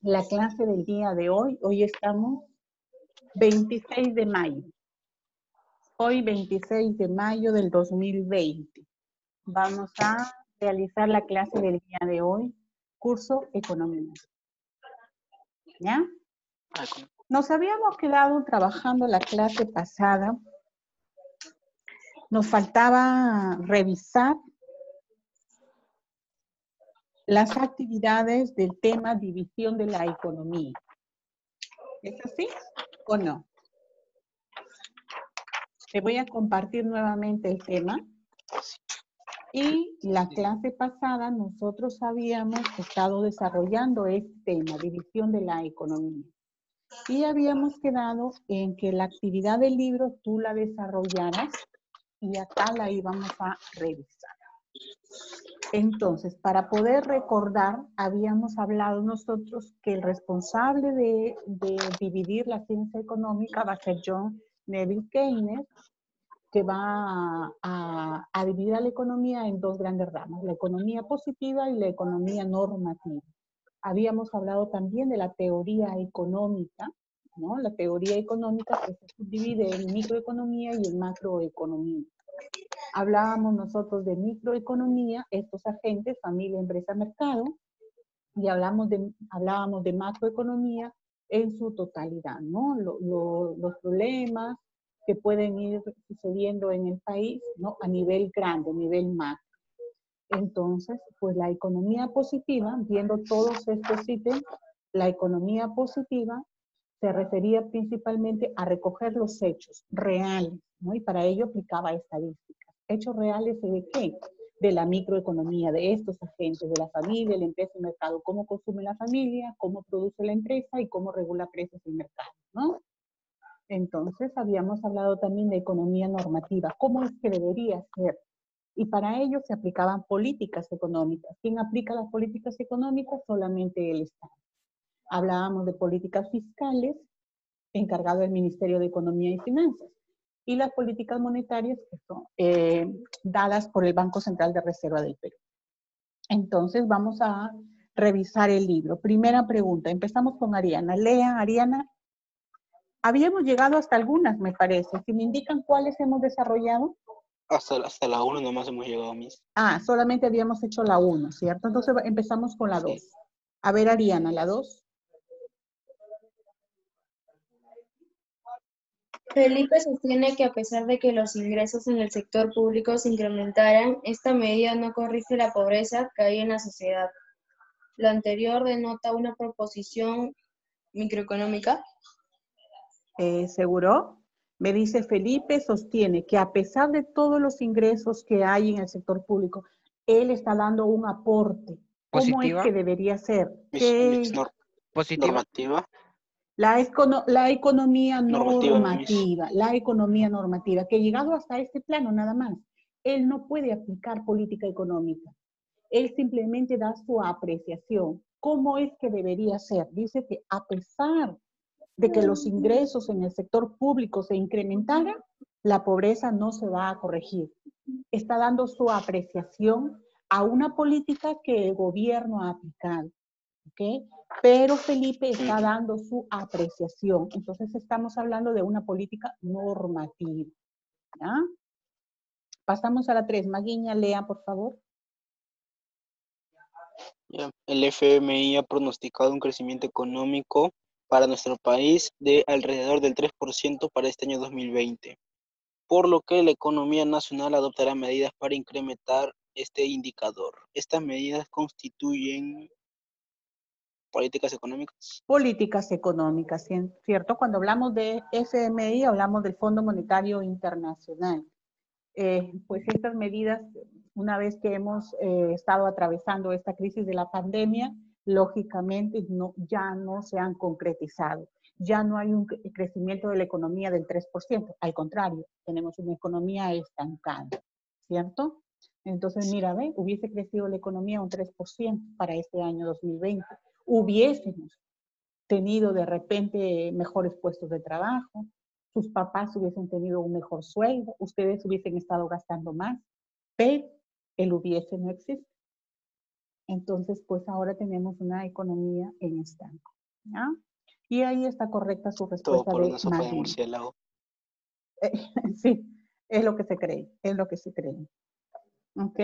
La clase del día de hoy estamos 26 de mayo. Hoy 26 de mayo del 2020. Vamos a realizar la clase del día de hoy, curso Economía. ¿Ya? Nos habíamos quedado trabajando la clase pasada. Nos faltaba revisar las actividades del tema división de la economía. ¿Es así o no? Te voy a compartir nuevamente el tema. Y la clase pasada nosotros habíamos estado desarrollando este tema, división de la economía. Y habíamos quedado en que la actividad del libro tú la desarrollaras y acá la íbamos a revisar. Entonces, para poder recordar, habíamos hablado nosotros que el responsable de dividir la ciencia económica va a ser John Neville Keynes, que va a dividir a la economía en dos grandes ramas, la economía positiva y la economía normativa. Habíamos hablado también de la teoría económica, ¿no? La teoría económica que se subdivide en microeconomía y en macroeconomía. Hablábamos nosotros de microeconomía, estos agentes, familia, empresa, mercado, y hablábamos de macroeconomía en su totalidad, ¿no? Los problemas que pueden ir sucediendo en el país, ¿no? A nivel grande, a nivel macro. Entonces, pues la economía positiva, viendo todos estos ítems, la economía positiva se refería principalmente a recoger los hechos reales, ¿no? Y para ello aplicaba estadísticas. ¿Hechos reales de qué? De la microeconomía, de estos agentes, de la familia, la empresa y el mercado. Cómo consume la familia, cómo produce la empresa y cómo regula precios y mercado, ¿no? Entonces, habíamos hablado también de economía normativa. ¿Cómo es que debería ser? Y para ello se aplicaban políticas económicas. ¿Quién aplica las políticas económicas? Solamente el Estado. Hablábamos de políticas fiscales, encargado del Ministerio de Economía y Finanzas, y las políticas monetarias que son dadas por el Banco Central de Reserva del Perú. Entonces vamos a revisar el libro. Primera pregunta, empezamos con Ariana. Lea, Ariana. Habíamos llegado hasta algunas, me parece. Si me indican cuáles hemos desarrollado. Hasta la 1 nomás hemos llegado, Miss. Ah, solamente habíamos hecho la 1, ¿cierto? Entonces empezamos con la 2. Sí. A ver, Ariana, la 2. Felipe sostiene que a pesar de que los ingresos en el sector público se incrementaran, esta medida no corrige la pobreza que hay en la sociedad. Lo anterior denota una proposición microeconómica. ¿Seguro? Me dice Felipe sostiene que a pesar de todos los ingresos que hay en el sector público, él está dando un aporte. ¿Cómo ¿Positiva? es que debería ser? ¿Positiva? Normativa. La economía normativa, la economía normativa, que llegado hasta este plano nada más, él no puede aplicar política económica. Él simplemente da su apreciación. ¿Cómo es que debería ser? Dice que a pesar de que los ingresos en el sector público se incrementaran, la pobreza no se va a corregir. Está dando su apreciación a una política que el gobierno ha aplicado. ¿Okay? Pero Felipe está dando su apreciación. Entonces estamos hablando de una política normativa. ¿Ya? Pasamos a la 3. Maguiña, lea, por favor. El FMI ha pronosticado un crecimiento económico para nuestro país de alrededor del 3% para este año 2020, por lo que la economía nacional adoptará medidas para incrementar este indicador. Estas medidas constituyen políticas económicas. Políticas económicas, ¿cierto? Cuando hablamos de FMI, hablamos del Fondo Monetario Internacional. Pues estas medidas, una vez que hemos estado atravesando esta crisis de la pandemia, lógicamente ya no se han concretizado. Ya no hay un crecimiento de la economía del 3%, al contrario, tenemos una economía estancada, ¿cierto? Entonces, mira, ve, hubiese crecido la economía un 3% para este año 2020. Hubiésemos tenido de repente mejores puestos de trabajo, sus papás hubiesen tenido un mejor sueldo, ustedes hubiesen estado gastando más, pero el hubiese no existe. Entonces, pues ahora tenemos una economía en estanco. ¿Ya? Y ahí está correcta su Todo respuesta por de una sopa de Madrid. murciélago. Sí, es lo que se cree, es lo que se cree. ¿Ok?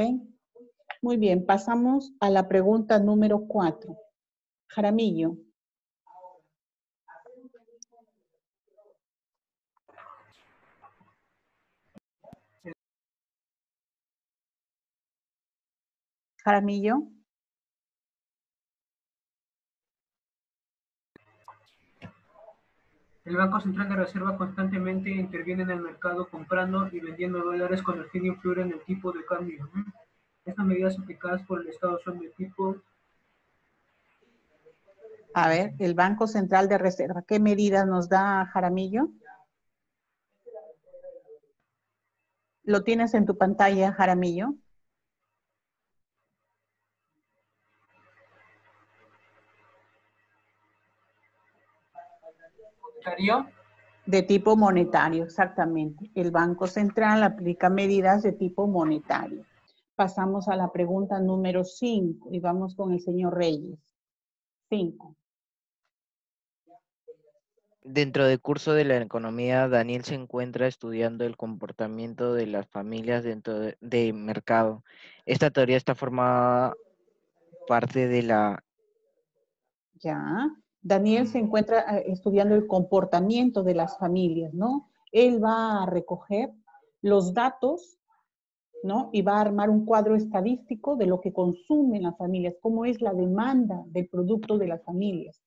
Muy bien, pasamos a la pregunta número 4. Jaramillo. Jaramillo. El Banco Central de Reserva constantemente interviene en el mercado comprando y vendiendo dólares con el fin de influir en el tipo de cambio. Estas medidas aplicadas por el Estado son de tipo... A ver, el Banco Central de Reserva, ¿qué medidas nos da Jaramillo? ¿Lo tienes en tu pantalla, Jaramillo? ¿Monetario? De tipo monetario, exactamente. El Banco Central aplica medidas de tipo monetario. Pasamos a la pregunta número 5 y vamos con el señor Reyes. 5. Dentro del curso de la economía, Daniel se encuentra estudiando el comportamiento de las familias dentro del mercado. Esta teoría está formada parte de la... Ya. Daniel se encuentra estudiando el comportamiento de las familias, ¿no? Él va a recoger los datos, ¿no? Y va a armar un cuadro estadístico de lo que consumen las familias, cómo es la demanda del producto de las familias.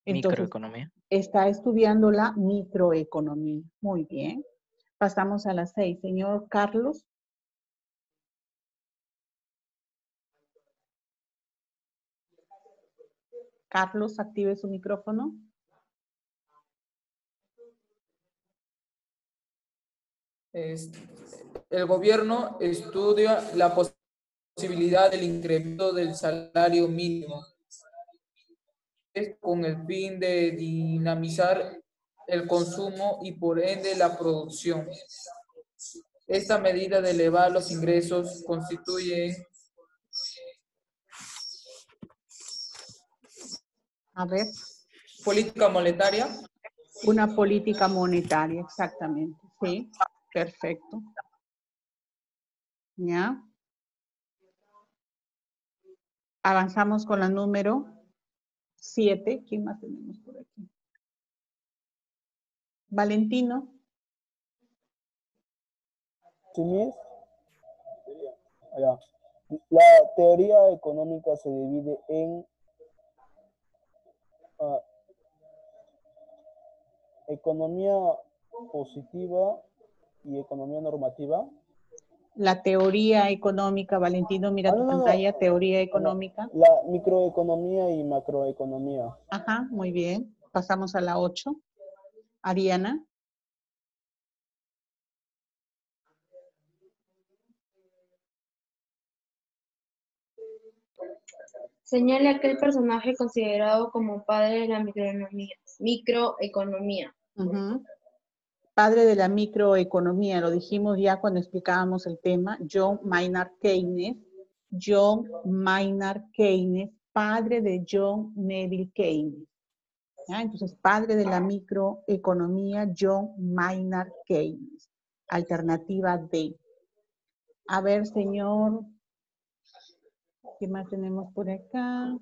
Entonces, microeconomía. está estudiando la microeconomía. Muy bien. Pasamos a las 6. Señor Carlos. Carlos, active su micrófono. El gobierno estudia la posibilidad del incremento del salario mínimo con el fin de dinamizar el consumo y por ende la producción. Esta medida de elevar los ingresos constituye A ver. política monetaria. Una política monetaria, exactamente. Sí, perfecto. ¿Ya? Avanzamos con la número 7. ¿Quién más tenemos por aquí? Valentino. ¿Sí, Miss? Ya. La teoría económica se divide en economía positiva y economía normativa. La teoría económica, Valentino, mira tu pantalla, teoría económica. La microeconomía y macroeconomía. Ajá, muy bien. Pasamos a la 8. Ariana. Señale aquel personaje considerado como padre de la microeconomía. Padre de la microeconomía, lo dijimos ya cuando explicábamos el tema, John Maynard Keynes. John Maynard Keynes, padre de John Neville Keynes. ¿Ya? Entonces, padre de la microeconomía, John Maynard Keynes. Alternativa D. A ver, señor, ¿qué más tenemos por acá?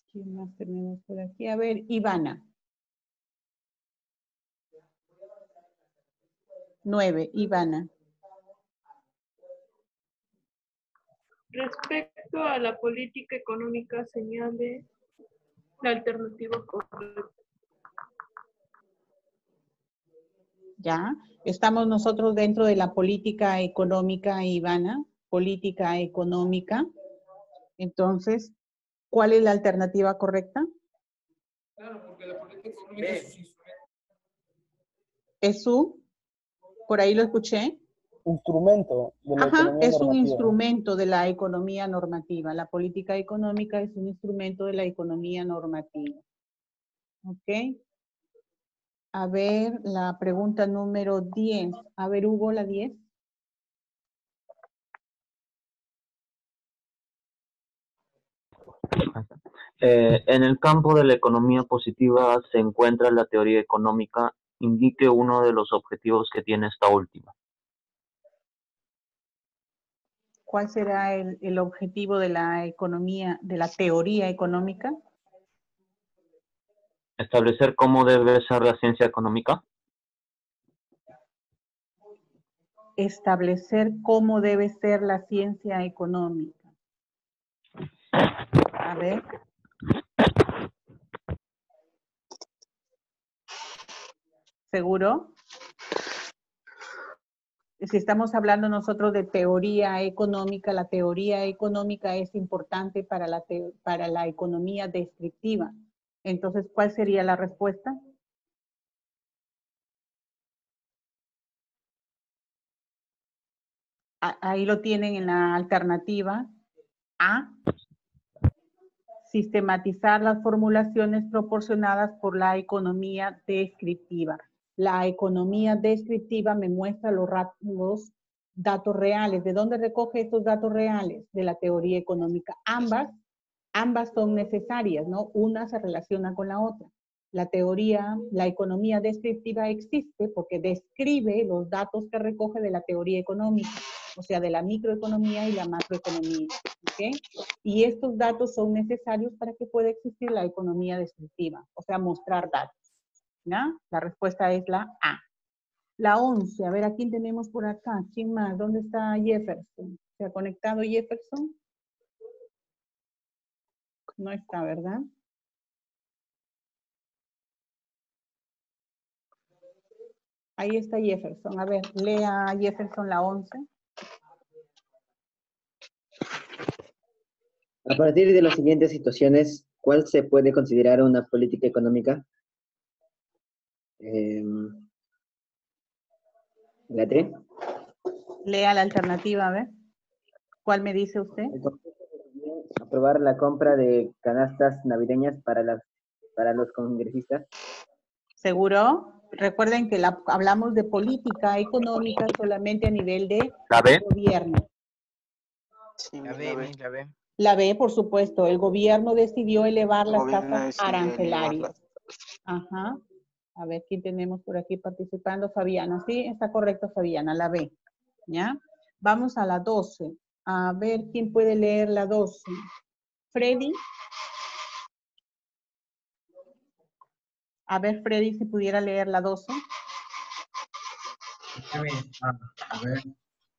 ¿Qué más tenemos por aquí? A ver, Ivana. 9, Ivana. Respecto a la política económica, señale la alternativa correcta. Ya, estamos nosotros dentro de la política económica, Ivana. Política económica. Entonces, ¿cuál es la alternativa correcta? Claro, porque la política económica es un instrumento. ¿Es su? Por ahí lo escuché. Instrumento de la economía es un normativa. instrumento de la economía normativa. La política económica es un instrumento de la economía normativa. ¿Ok? A ver, la pregunta número 10. A ver, Hugo, la 10. En el campo de la economía positiva se encuentra la teoría económica. Indique uno de los objetivos que tiene esta última. ¿Cuál será el objetivo de la economía, de la teoría económica? Establecer cómo debe ser la ciencia económica. Establecer cómo debe ser la ciencia económica. A ver. ¿Seguro? Si estamos hablando nosotros de teoría económica, la teoría económica es importante para la economía descriptiva. Entonces, ¿cuál sería la respuesta? Ahí lo tienen en la alternativa A. Sistematizar las formulaciones proporcionadas por la economía descriptiva. La economía descriptiva me muestra los datos reales. ¿De dónde recoge estos datos reales? De la teoría económica. Ambas son necesarias, ¿no? Una se relaciona con la otra. La economía descriptiva existe porque describe los datos que recoge de la teoría económica, o sea, de la microeconomía y la macroeconomía, ¿ok? Y estos datos son necesarios para que pueda existir la economía descriptiva, o sea, mostrar datos, ¿ya? La respuesta es la A. La 11, a ver, ¿a quién tenemos por acá? ¿Quién más? ¿Dónde está Jefferson? ¿Se ha conectado Jefferson? No está, ¿verdad? Ahí está Jefferson. A ver, lea Jefferson la 11. A partir de las siguientes situaciones, ¿cuál se puede considerar una política económica? ¿La 3? Lea la alternativa, a ver. ¿Cuál me dice usted? Aprobar la compra de canastas navideñas para los congresistas. ¿Seguro? Recuerden que hablamos de política económica solamente a nivel de ¿La B? gobierno. Sí, La la B, B. la B. La B, por supuesto. El gobierno decidió elevar El las gobierno tasas decidió arancelarias. elevarlas. Ajá. A ver, ¿quién tenemos por aquí participando? Fabiana. Sí, está correcto, Fabiana. La B. ¿Ya? Vamos a la 12. A ver, ¿quién puede leer la 12? Freddy. A ver, Freddy, si pudiera leer la 12. A ver,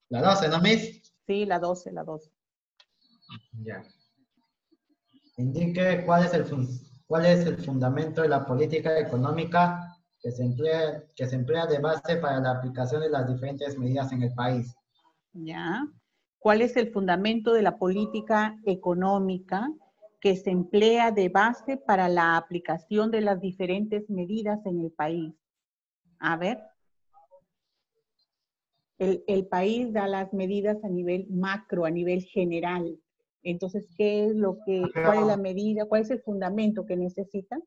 la 12, ¿no, Miss? Sí, la 12, la 12. Ya. Indique cuál es el fundamento de la política económica que se emplea de base para la aplicación de las diferentes medidas en el país. ¿Ya? ¿Cuál es el fundamento de la política económica que se emplea de base para la aplicación de las diferentes medidas en el país? A ver. El país da las medidas a nivel macro, a nivel general. Entonces, ¿cuál es la medida, cuál es el fundamento que necesita?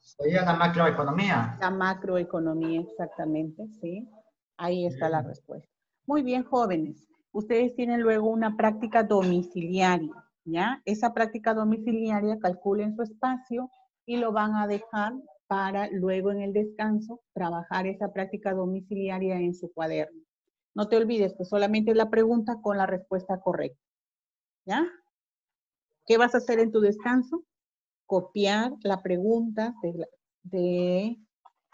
Sería la macroeconomía. La macroeconomía, exactamente, sí. Ahí está la respuesta. Muy bien, jóvenes. Ustedes tienen luego una práctica domiciliaria, ¿ya? Esa práctica domiciliaria, calculen su espacio y lo van a dejar para luego en el descanso trabajar esa práctica domiciliaria en su cuaderno. No te olvides que solamente es la pregunta con la respuesta correcta, ¿ya? ¿Qué vas a hacer en tu descanso? Copiar la pregunta de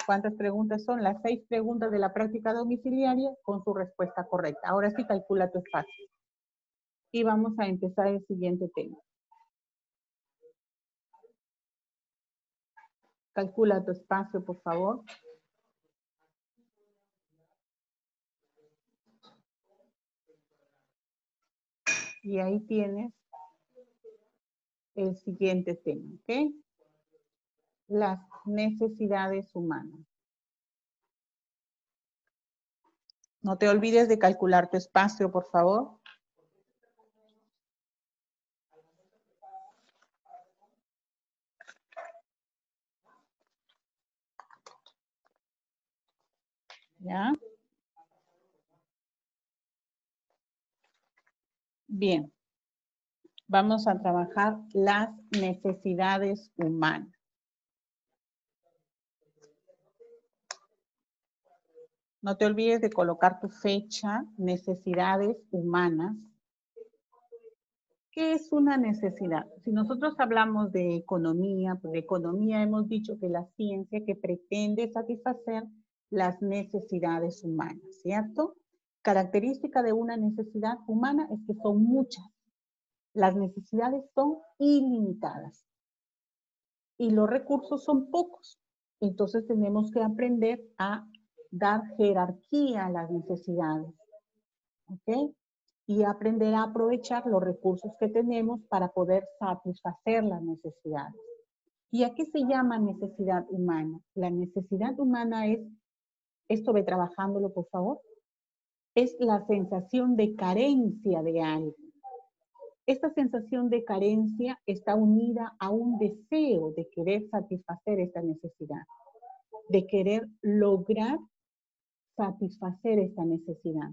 ¿cuántas preguntas son? Las 6 preguntas de la práctica domiciliaria con su respuesta correcta. Ahora sí calcula tu espacio. Y vamos a empezar el siguiente tema. Calcula tu espacio, por favor. Y ahí tienes el siguiente tema, ¿ok? Las necesidades humanas. No te olvides de calcular tu espacio, por favor. ¿Ya? Bien. Vamos a trabajar las necesidades humanas. No te olvides de colocar tu fecha, necesidades humanas. ¿Qué es una necesidad? Si nosotros hablamos de economía, pues de economía hemos dicho que la ciencia que pretende satisfacer las necesidades humanas, ¿cierto? Característica de una necesidad humana es que son muchas. Las necesidades son ilimitadas y los recursos son pocos. Entonces tenemos que aprender a dar jerarquía a las necesidades, ¿ok? Y aprender a aprovechar los recursos que tenemos para poder satisfacer las necesidades. ¿Y a qué se llama necesidad humana? La necesidad humana es, esto ve trabajándolo por favor, es la sensación de carencia de algo. Esta sensación de carencia está unida a un deseo de querer satisfacer esta necesidad, de querer lograr satisfacer esta necesidad.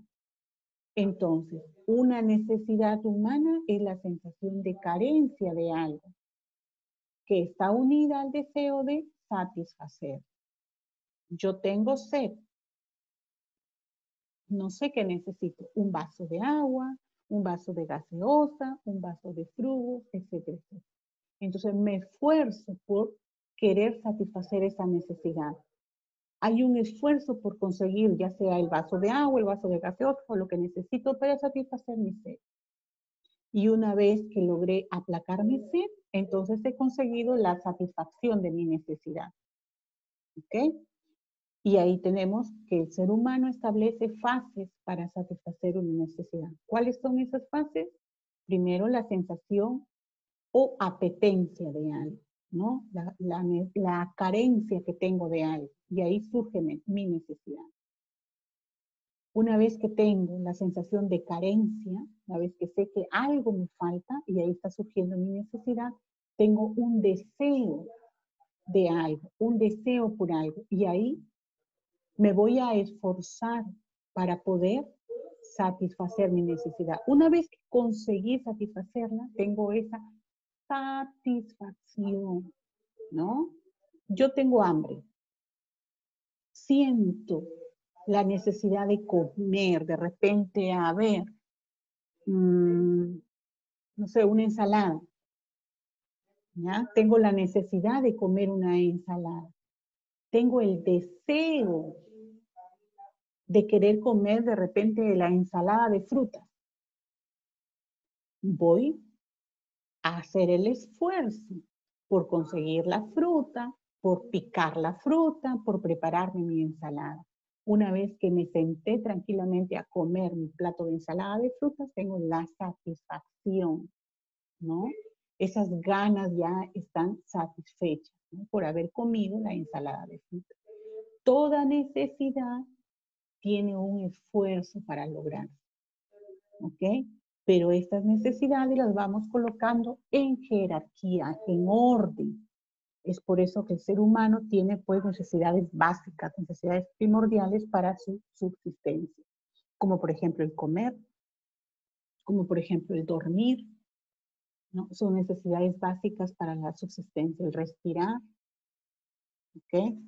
Entonces, una necesidad humana es la sensación de carencia de algo, que está unida al deseo de satisfacer. Yo tengo sed. No sé qué necesito. Un vaso de agua, un vaso de gaseosa, un vaso de frutos, etcétera, etcétera. Entonces me esfuerzo por querer satisfacer esa necesidad. Hay un esfuerzo por conseguir ya sea el vaso de agua, el vaso de gaseosa o lo que necesito para satisfacer mi sed. Y una vez que logré aplacar mi sed, entonces he conseguido la satisfacción de mi necesidad. ¿Ok? Y ahí tenemos que el ser humano establece fases para satisfacer una necesidad. ¿Cuáles son esas fases? Primero, la sensación o apetencia de algo, ¿no? La carencia que tengo de algo. Y ahí surge mi necesidad. Una vez que tengo la sensación de carencia, una vez que sé que algo me falta y ahí está surgiendo mi necesidad, tengo un deseo de algo, un deseo por algo. Y ahí me voy a esforzar para poder satisfacer mi necesidad. Una vez que conseguí satisfacerla, tengo esa satisfacción, ¿no? Yo tengo hambre. Siento la necesidad de comer, de repente, a ver, no sé, una ensalada. ¿Ya? Tengo la necesidad de comer una ensalada. Tengo el deseo de querer comer de repente la ensalada de frutas. Voy a hacer el esfuerzo por conseguir la fruta, por picar la fruta, por prepararme mi ensalada. Una vez que me senté tranquilamente a comer mi plato de ensalada de frutas, tengo la satisfacción, ¿no? Esas ganas ya están satisfechas, ¿no? Por haber comido la ensalada de frutas. Toda necesidad tiene un esfuerzo para lograrse, ¿ok? Pero estas necesidades las vamos colocando en jerarquía, en orden. Es por eso que el ser humano tiene pues necesidades básicas, necesidades primordiales para su subsistencia. Como por ejemplo el comer, como por ejemplo el dormir, ¿no? Son necesidades básicas para la subsistencia, el respirar, ¿ok?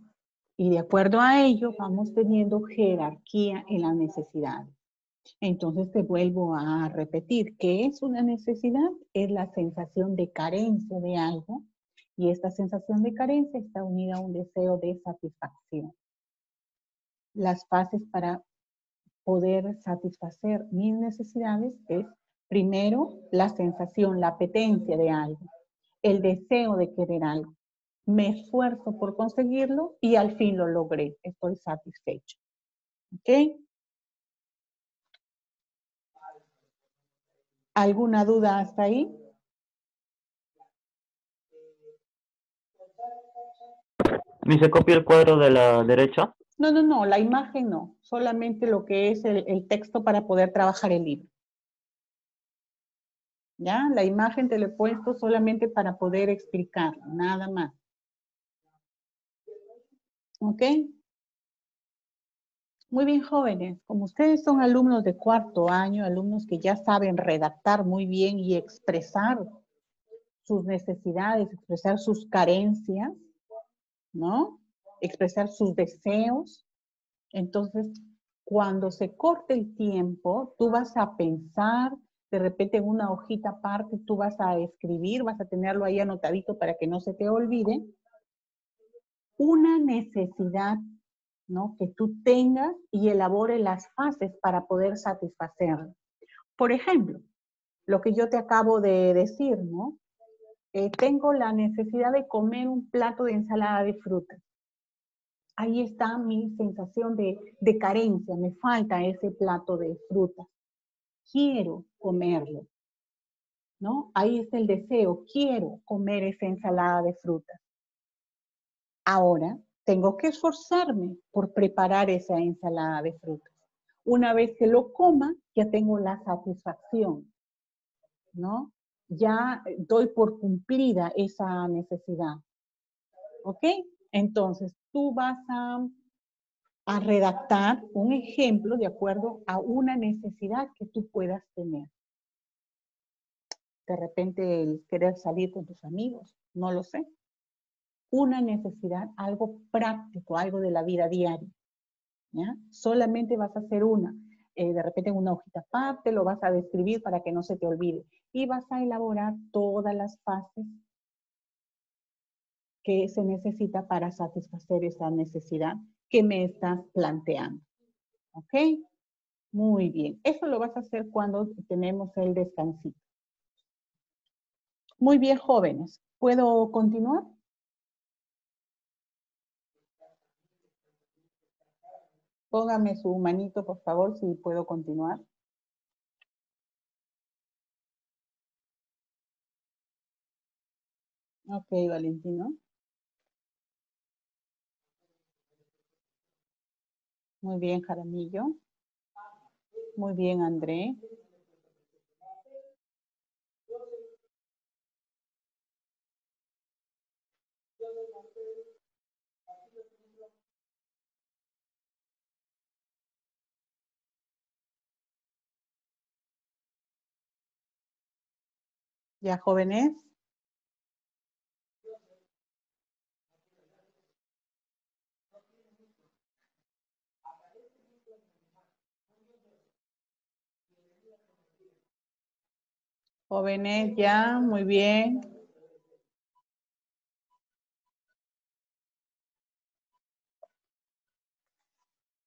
Y de acuerdo a ello vamos teniendo jerarquía en las necesidades. Entonces te vuelvo a repetir, ¿qué es una necesidad? Es la sensación de carencia de algo y esta sensación de carencia está unida a un deseo de satisfacción. Las fases para poder satisfacer mis necesidades es primero la sensación, la apetencia de algo, el deseo de querer algo. Me esfuerzo por conseguirlo y al fin lo logré, estoy satisfecho. ¿Ok? ¿Alguna duda hasta ahí? ¿Y se copia el cuadro de la derecha? No, la imagen no, solamente lo que es el texto para poder trabajar el libro. ¿Ya? La imagen te lo he puesto solamente para poder explicar, nada más. ¿Ok? Muy bien, jóvenes. Como ustedes son alumnos de cuarto año, alumnos que ya saben redactar muy bien y expresar sus necesidades, expresar sus carencias, ¿no? Expresar sus deseos. Entonces, cuando se corte el tiempo, tú vas a pensar, de repente en una hojita aparte, tú vas a escribir, vas a tenerlo ahí anotadito para que no se te olvide, una necesidad, ¿no? Que tú tengas y elabore las fases para poder satisfacerla. Por ejemplo, lo que yo te acabo de decir, ¿no? Tengo la necesidad de comer un plato de ensalada de frutas. Ahí está mi sensación de carencia, me falta ese plato de frutas. Quiero comerlo, ¿no? Ahí está el deseo, quiero comer esa ensalada de frutas. Ahora, tengo que esforzarme por preparar esa ensalada de frutas. Una vez que lo coma, ya tengo la satisfacción, ¿no? Ya doy por cumplida esa necesidad. ¿Ok? Entonces, tú vas a redactar un ejemplo de acuerdo a una necesidad que tú puedas tener. De repente, el querer salir con tus amigos, no lo sé. Una necesidad, algo práctico, algo de la vida diaria. ¿Ya? Solamente vas a hacer una. De repente en una hojita aparte lo vas a describir para que no se te olvide. Y vas a elaborar todas las fases que se necesita para satisfacer esa necesidad que me estás planteando. ¿Ok? Muy bien. Eso lo vas a hacer cuando tenemos el descansito. Muy bien, jóvenes. ¿Puedo continuar? Póngame su manito, por favor, si puedo continuar. Ok, Valentino. Muy bien, Jaramillo. Muy bien, André. ¿Ya, jóvenes? Jóvenes, ya, muy bien.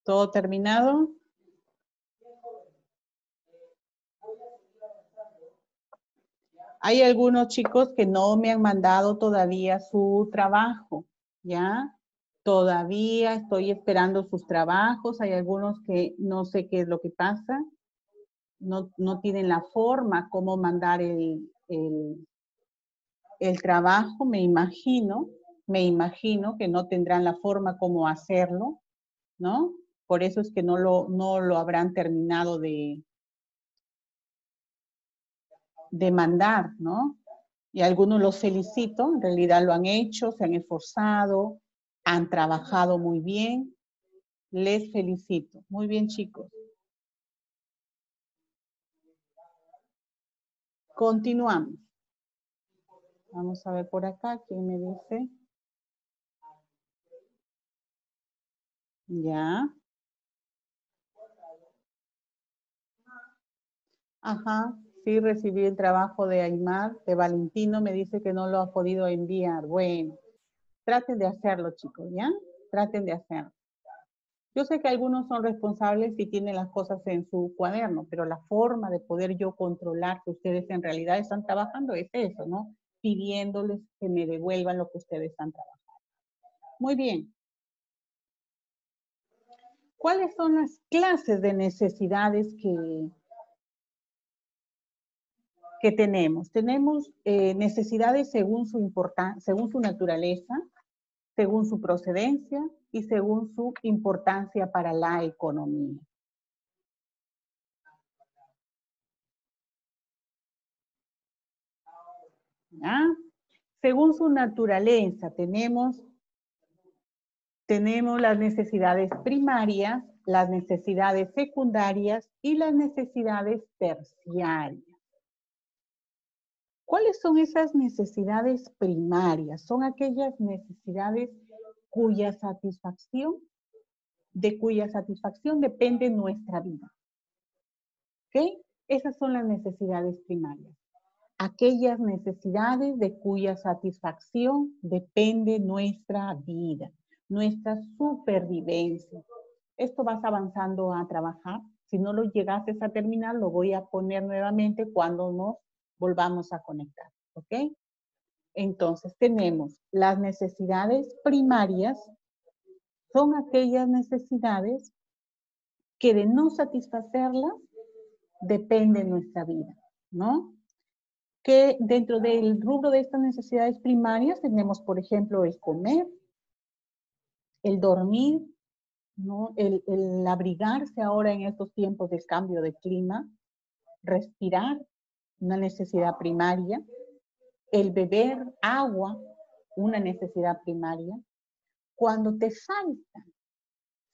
¿Todo terminado? Hay algunos chicos que no me han mandado todavía su trabajo, ¿ya? Todavía estoy esperando sus trabajos. Hay algunos que no sé qué es lo que pasa. No tienen la forma cómo mandar el trabajo, me imagino que no tendrán la forma cómo hacerlo, ¿no? Por eso es que no lo habrán terminado de mandar, ¿no? Y a algunos los felicito, en realidad lo han hecho, se han esforzado, han trabajado muy bien. Les felicito. Muy bien, chicos. Continuamos. Vamos a ver por acá, ¿quién me dice? Ya. Ajá, sí, recibí el trabajo de Aymar, de Valentino, me dice que no lo ha podido enviar. Bueno, traten de hacerlo, chicos, ¿ya? Traten de hacerlo. Yo sé que algunos son responsables y tienen las cosas en su cuaderno, pero la forma de poder yo controlar que ustedes en realidad están trabajando es eso, ¿no? Pidiéndoles que me devuelvan lo que ustedes están trabajando. Muy bien. ¿Cuáles son las clases de necesidades que tenemos? Tenemos necesidades según según su naturaleza, según su procedencia y según su importancia para la economía. ¿Ya? Según su naturaleza tenemos las necesidades primarias, las necesidades secundarias y las necesidades terciarias. ¿Cuáles son esas necesidades primarias? Son aquellas necesidades de cuya satisfacción depende nuestra vida. ¿Ok? Esas son las necesidades primarias. Aquellas necesidades de cuya satisfacción depende nuestra vida, nuestra supervivencia. Esto vas avanzando a trabajar. Si no lo llegases a terminar, lo voy a poner nuevamente cuando nos volvamos a conectar. ¿Ok? Entonces tenemos las necesidades primarias, son aquellas necesidades que de no satisfacerlas depende nuestra vida, ¿no? Que dentro del rubro de estas necesidades primarias tenemos, por ejemplo, el comer, el dormir, ¿no? El abrigarse ahora en estos tiempos de cambio de clima, respirar, una necesidad primaria, el beber agua, una necesidad primaria. Cuando te falta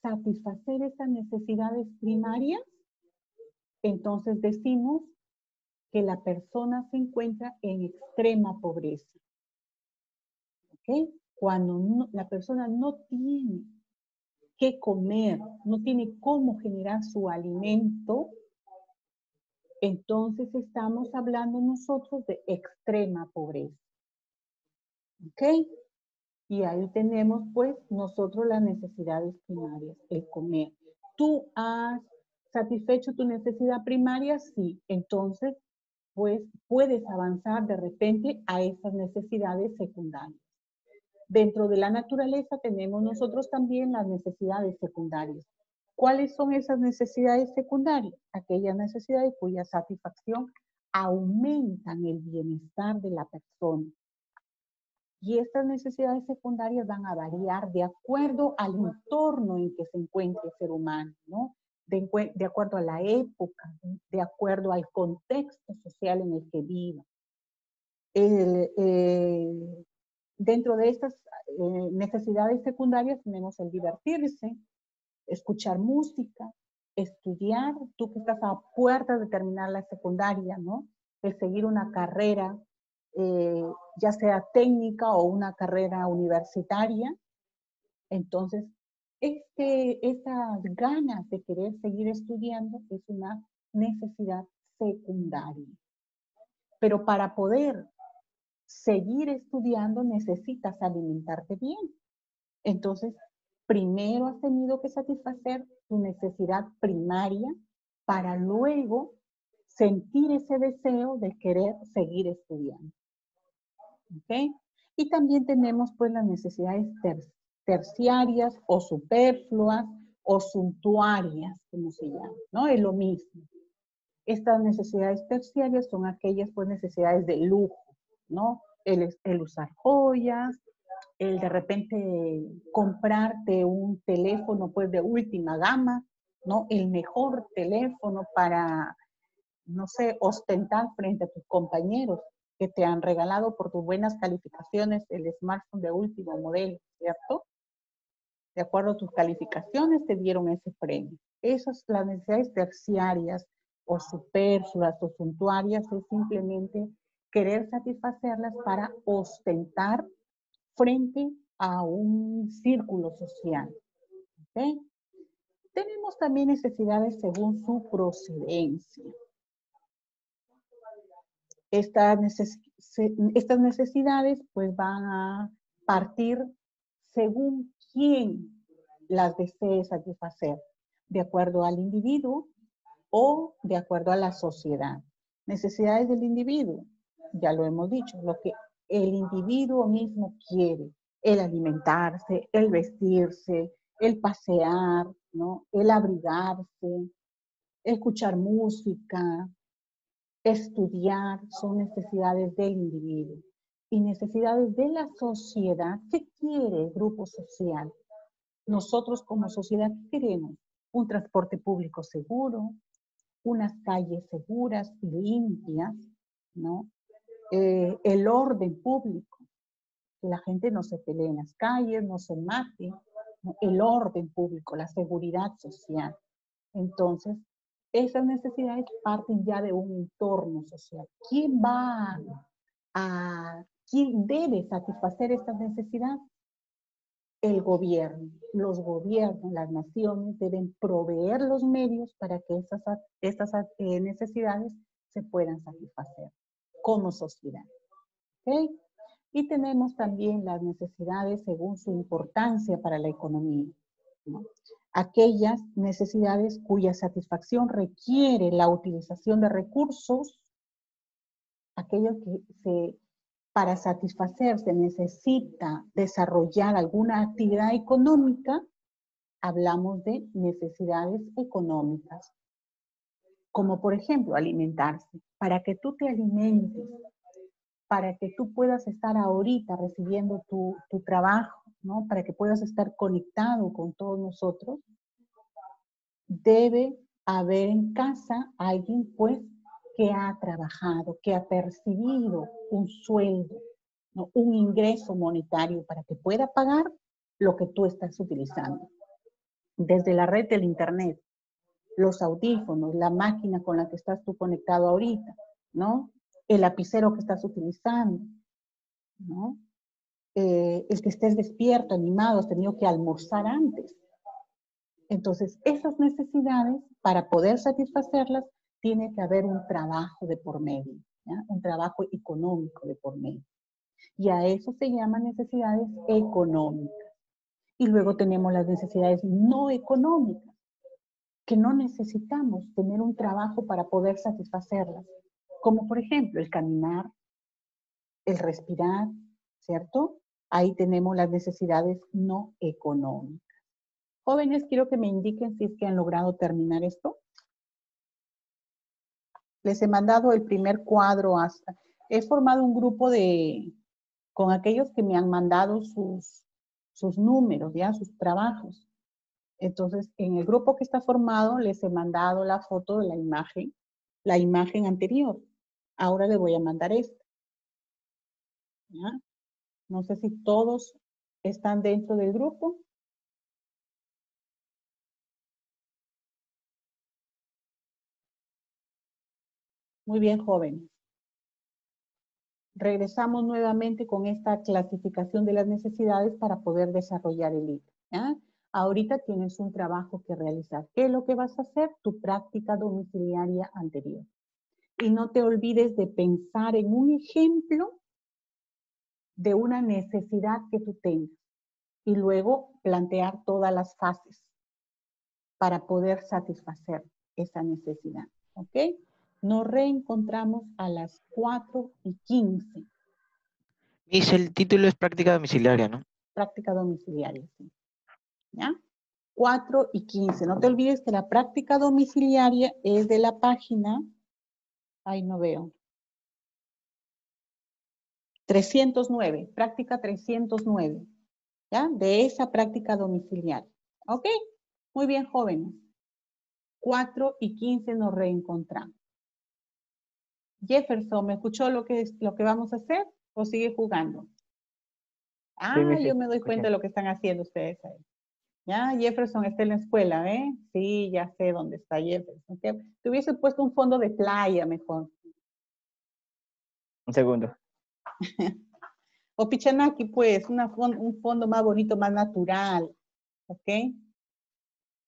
satisfacer esas necesidades primarias, entonces decimos que la persona se encuentra en extrema pobreza. ¿Ok? Cuando la persona no tiene qué comer, no tiene cómo generar su alimento, entonces estamos hablando nosotros de extrema pobreza. ¿Ok? Y ahí tenemos pues nosotros las necesidades primarias, el comer. ¿Tú has satisfecho tu necesidad primaria? Sí. Entonces, pues puedes avanzar de repente a esas necesidades secundarias. Dentro de la naturaleza tenemos nosotros también las necesidades secundarias. ¿Cuáles son esas necesidades secundarias? Aquellas necesidades cuya satisfacción aumentan el bienestar de la persona. Y estas necesidades secundarias van a variar de acuerdo al entorno en que se encuentre el ser humano, ¿no? De acuerdo a la época, de acuerdo al contexto social en el que viva. Dentro de estas necesidades secundarias tenemos el divertirse, escuchar música, estudiar, tú que estás a puertas de terminar la secundaria, ¿no? El seguir una carrera, ya sea técnica o una carrera universitaria. Entonces, esas ganas de querer seguir estudiando es una necesidad secundaria. Pero para poder seguir estudiando necesitas alimentarte bien. Entonces, primero has tenido que satisfacer tu necesidad primaria para luego sentir ese deseo de querer seguir estudiando. ¿Ok? Y también tenemos pues las necesidades terciarias o superfluas o suntuarias, como se llama, ¿no? Es lo mismo. Estas necesidades terciarias son aquellas pues necesidades de lujo, ¿no? El usar joyas, el de repente comprarte un teléfono pues de última gama, ¿no? El mejor teléfono para, no sé, ostentar frente a tus compañeros que te han regalado por tus buenas calificaciones el smartphone de último modelo, ¿cierto? De acuerdo a tus calificaciones te dieron ese premio. Esas, las necesidades terciarias o superfluas o suntuarias, es simplemente querer satisfacerlas para ostentar frente a un círculo social. ¿Okay? Tenemos también necesidades según su procedencia. Estas necesidades pues van a partir según quién las desee satisfacer, de acuerdo al individuo o de acuerdo a la sociedad. Necesidades del individuo, ya lo hemos dicho, lo que el individuo mismo quiere, el alimentarse, el vestirse, el pasear, ¿no? El abrigarse, escuchar música, estudiar, son necesidades del individuo. Y necesidades de la sociedad, ¿qué quiere el grupo social? Nosotros como sociedad, ¿qué queremos? Un transporte público seguro, unas calles seguras y limpias, ¿no? El orden público, que la gente no se pelee en las calles, no se mate, ¿no? El orden público, la seguridad social. Entonces, esas necesidades parten ya de un entorno social. ¿Quién debe satisfacer estas necesidades? El gobierno. Los gobiernos, las naciones deben proveer los medios para que estas necesidades se puedan satisfacer como sociedad. ¿Okay? Y tenemos también las necesidades según su importancia para la economía, ¿no? Aquellas necesidades cuya satisfacción requiere la utilización de recursos, aquellos que para satisfacer se necesita desarrollar alguna actividad económica, hablamos de necesidades económicas. Como por ejemplo, alimentarse. Para que tú te alimentes, para que tú puedas estar ahorita recibiendo tu trabajo, ¿no? Para que puedas estar conectado con todos nosotros, debe haber en casa alguien, pues, que ha trabajado, que ha percibido un sueldo, ¿no? Un ingreso monetario para que pueda pagar lo que tú estás utilizando. Desde la red del internet, los audífonos, la máquina con la que estás tú conectado ahorita, ¿no? El lapicero que estás utilizando, ¿no? El que estés despierto, animado, has tenido que almorzar antes. Entonces, esas necesidades, para poder satisfacerlas, tiene que haber un trabajo de por medio, ¿ya? Un trabajo económico de por medio. Y a eso se llaman necesidades económicas. Y luego tenemos las necesidades no económicas, que no necesitamos tener un trabajo para poder satisfacerlas. Como por ejemplo, el caminar, el respirar, ¿cierto? Ahí tenemos las necesidades no económicas. Jóvenes, quiero que me indiquen si es que han logrado terminar esto. Les he mandado el primer cuadro hasta... He formado un grupo con aquellos que me han mandado sus números, ¿ya? Sus trabajos. Entonces, en el grupo que está formado, les he mandado la foto de la imagen anterior. Ahora le voy a mandar esta. ¿Ya? No sé si todos están dentro del grupo. Muy bien, jóvenes. Regresamos nuevamente con esta clasificación de las necesidades para poder desarrollar el libro. ¿Ya? Ahorita tienes un trabajo que realizar. ¿Qué es lo que vas a hacer? Tu práctica domiciliaria anterior. Y no te olvides de pensar en un ejemplo de una necesidad que tú tengas. Y luego plantear todas las fases para poder satisfacer esa necesidad. ¿Ok? Nos reencontramos a las 4:15. Miss, el título es práctica domiciliaria, ¿no? Práctica domiciliaria, sí. ¿Ya? 4:15. No te olvides que la práctica domiciliaria es de la página, ay, no veo, 309, práctica 309, ¿ya? De esa práctica domiciliaria. ¿Ok? Muy bien, jóvenes. 4:15 nos reencontramos. Jefferson, ¿me escuchó lo que vamos a hacer o sigue jugando? Ah, sí, yo me doy cuenta de lo que están haciendo ustedes ahí. Ya, Jefferson está en la escuela, ¿eh? Sí, ya sé dónde está Jefferson. Te hubiese puesto un fondo de playa mejor. Un segundo. O Pichanaki, pues, un fondo más bonito, más natural. ¿Ok?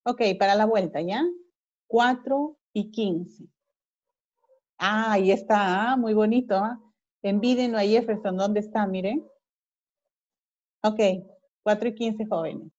Ok, para la vuelta, ¿ya? 4:15. Ah, ahí está, muy bonito. ¿Ah? Envídenlo a Jefferson, ¿dónde está? Miren. Ok, 4:15, jóvenes.